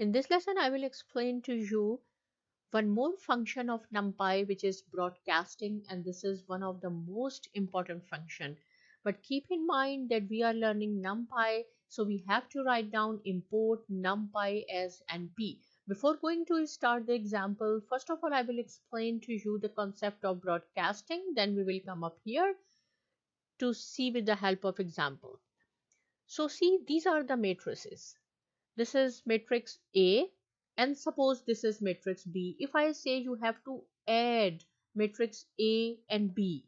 In this lesson, I will explain to you one more function of NumPy, which is broadcasting, and this is one of the most important function. But keep in mind that we are learning NumPy, so we have to write down import NumPy as NP. Before going to start the example, first of all, I will explain to you the concept of broadcasting. Then we will come up here to see with the help of example. So see, these are the matrices. This is matrix A, and suppose this is matrix B. If I say you have to add matrix A and B,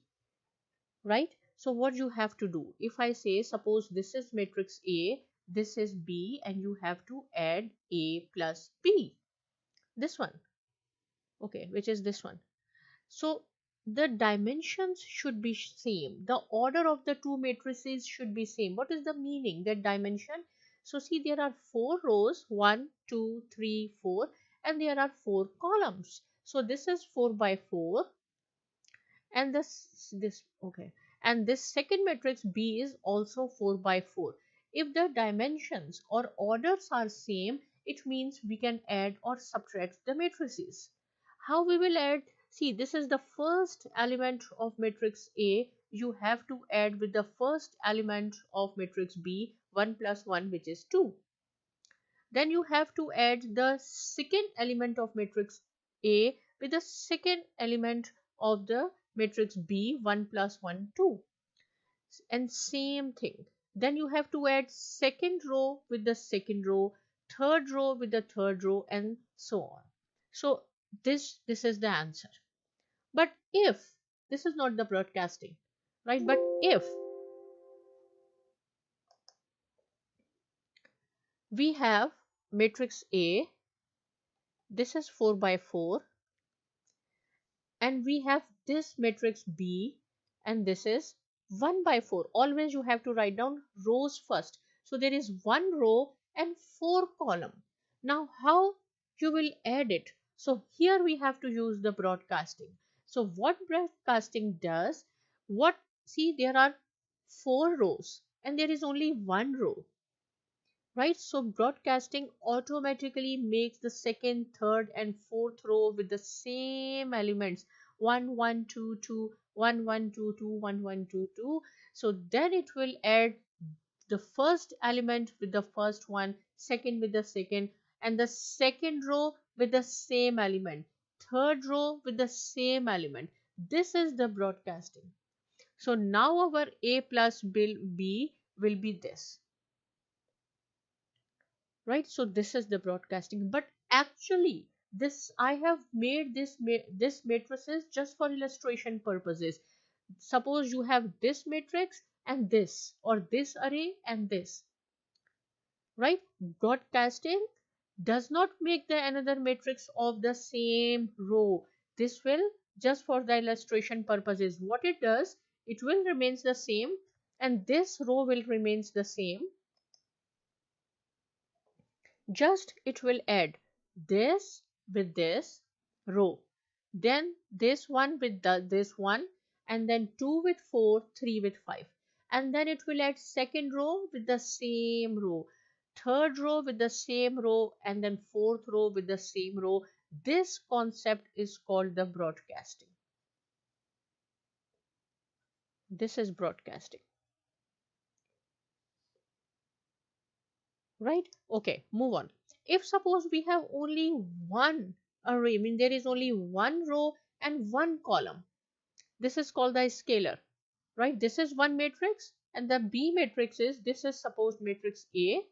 right? So what you have to do? If I say suppose this is matrix A, this is B, and you have to add A plus B. This one, okay, which is this one. So the dimensions should be same. The order of the two matrices should be same. What is the meaning? That dimension. So see, there are 4 rows, 1, 2, 3, 4, and there are 4 columns. So this is 4 by 4, and and this second matrix B is also 4 by 4. If the dimensions or orders are same, it means we can add or subtract the matrices. How we will add? See, this is the first element of matrix A. You have to add with the first element of matrix B, 1 plus 1, which is 2. Then you have to add the second element of matrix A with the second element of the matrix B, 1 plus 1, 2. And same thing. Then you have to add second row with the second row, third row with the third row, and so on. So this is the answer. But if this is not the broadcasting, right? But if we have matrix A, this is 4 by 4, and we have this matrix B, and this is 1 by 4. Always you have to write down rows first. So there is 1 row and 4 column. Now how you will add it? So here we have to use the broadcasting. So what broadcasting does? See, there are 4 rows and there is only 1 row, right? So broadcasting automatically makes the second, third, and fourth row with the same elements: 1 1 2 2, 1 1 2 2, 1 1 2 2. So then it will add the first element with the first one, second with the second, and the second row with the same element, third row with the same element. This is the broadcasting. So now our A plus B will be this, right? So this is the broadcasting. But actually this, I have made this matrices just for illustration purposes. Suppose you have this matrix and this, or this array and this, right? Broadcasting does not make the another matrix of the same row. This will just for the illustration purposes. What it does, it will remains the same, and this row will remains the same. Just it will add this with this row, then this one with this one, and then 2 with 4, 3 with 5, and then it will add second row with the same row, third row with the same row, and then fourth row with the same row. This concept is called the broadcasting. This is broadcasting, right? Okay, move on. If suppose we have only one array, I mean there is only one row and one column, this is called the scalar, right? This is one matrix, and the B matrix is, this is suppose matrix A,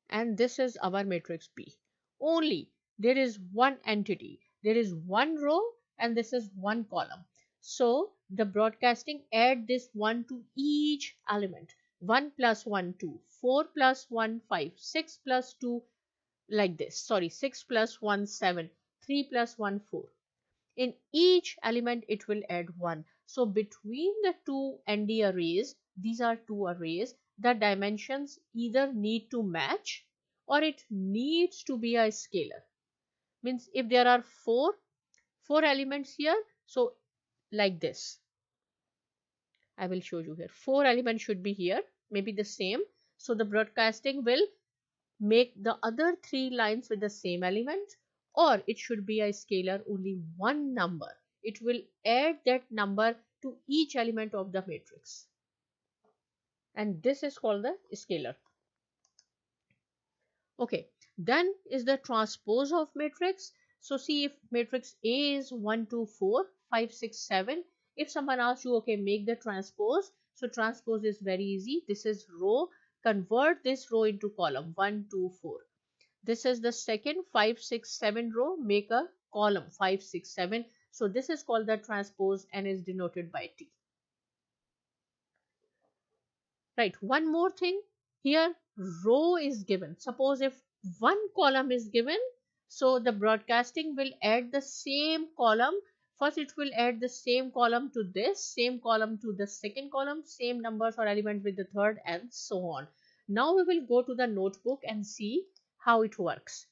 and this is our matrix B. Only there is one entity, there is one row, and this is one column. So the broadcasting add this 1 to each element. 1 plus 1 2, 4 plus 1 5, 6 plus 2 like this, 6 plus 1 7, 3 plus 1 4. In each element it will add 1. So between the two ND arrays, these are two arrays, the dimensions either need to match or it needs to be a scalar. Means if there are four elements here, so like this, I will show you here. 4 elements should be here, maybe the same. So the broadcasting will make the other three lines with the same element, or it should be a scalar only one number. It will add that number to each element of the matrix. And this is called the scalar. Okay, then is the transpose of matrix. So see, if matrix A is 1, 2, 4, 5, 6, 7. If someone asks you, okay, make the transpose. So transpose is very easy. This is row. Convert this row into column 1, 2, 4. This is the second 5, 6, 7 row. Make a column 5, 6, 7. So this is called the transpose and is denoted by T. Right, one more thing here, row is given. Suppose if one column is given, so the broadcasting will add the same column. First it will add the same column to this, same column to the second column, same numbers or elements with the third, and so on. Now we will go to the notebook and see how it works.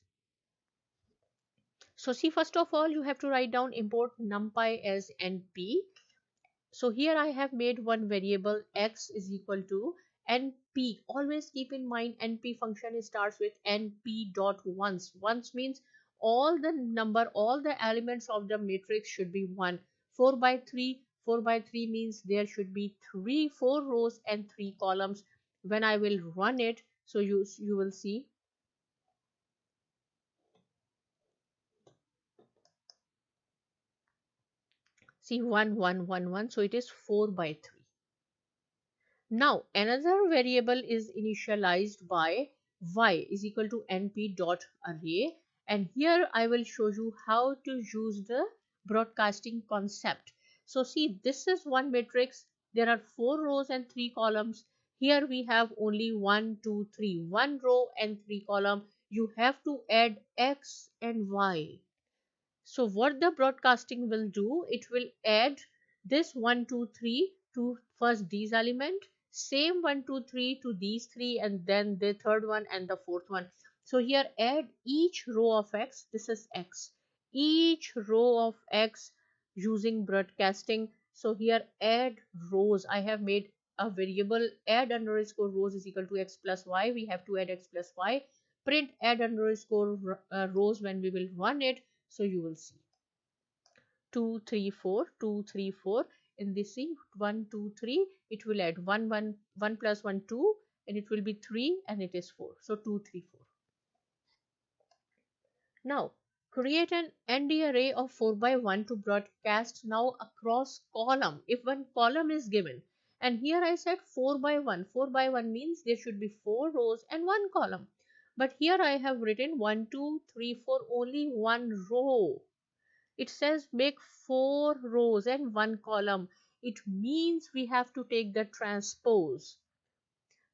So see, first of all, you have to write down import numpy as np. So here I have made one variable x is equal to np. Always keep in mind np function starts with np dot once. Once means all the elements of the matrix should be 1. 4 by 3. 4 by 3 means there should be 4 rows and 3 columns. When I will run it, so you will see. See 1, 1, 1, 1. So it is 4 by 3. Now another variable is initialized by y is equal to np dot array, and here I will show you how to use the broadcasting concept. So see, this is one matrix. There are 4 rows and 3 columns. Here we have only 1, 2, 3, 1 row and 3 column. You have to add x and y. So what the broadcasting will do, it will add this 1, 2, 3 to first these element, same 1, 2, 3 to these 3, and then the third one and the fourth one. So here add each row of x, this is x, each row of x using broadcasting. So here add rows. I have made a variable add underscore rows is equal to x plus y. We have to add x plus y. Print add underscore rows when we will run it. So you will see 2, 3, 4, 2, 3, 4. In this see 1, 2, 3, it will add 1, 1, 1 plus 1, 2, and it will be 3, and it is 4. So 2, 3, 4. Now create an ndarray of 4 by 1 to broadcast now across column. If one column is given, and here I said 4 by 1. 4 by 1 means there should be 4 rows and 1 column. But here I have written 1, 2, 3, 4, only 1 row. It says make 4 rows and 1 column. It means we have to take the transpose.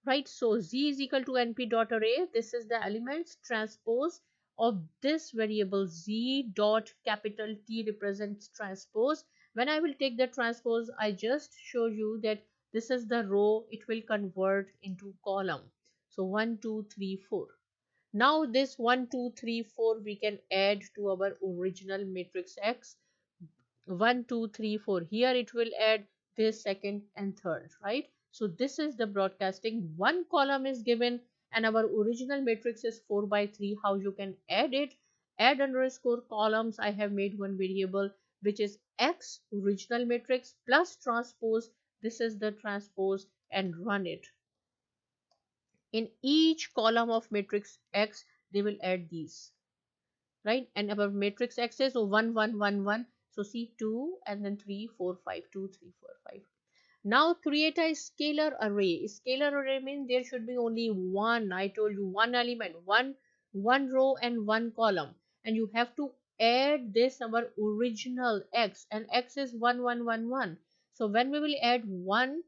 Right, so z is equal to np dot array. This is the elements transpose of this variable z dot capital T represents transpose. When I will take the transpose, I just show you that this is the row, it will convert into column. So 1, 2, 3, 4. Now this 1, 2, 3, 4 we can add to our original matrix X. 1, 2, 3, 4. Here it will add this second and third, right? So this is the broadcasting. One column is given and our original matrix is 4 by 3. How you can add it? Add underscore columns. I have made one variable which is X original matrix plus transpose. This is the transpose, and run it. In each column of matrix X, they will add these, right? And our matrix X is 1, 1, 1, 1. So see 2 and then 3, 4, 5, 2, 3, 4, 5. Now create a scalar array. Scalar array means there should be only one. I told you one element, one row and one column. And you have to add this our original X, and X is 1, 1, 1, 1. So when we will add 1,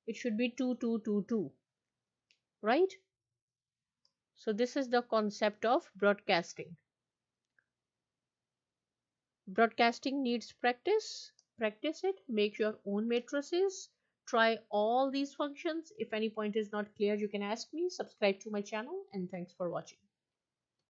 it should be 2, 2, 2, 2. Right? So this is the concept of broadcasting. Broadcasting needs practice. Practice it. Make your own matrices. Try all these functions. If any point is not clear, you can ask me. Subscribe to my channel, and thanks for watching.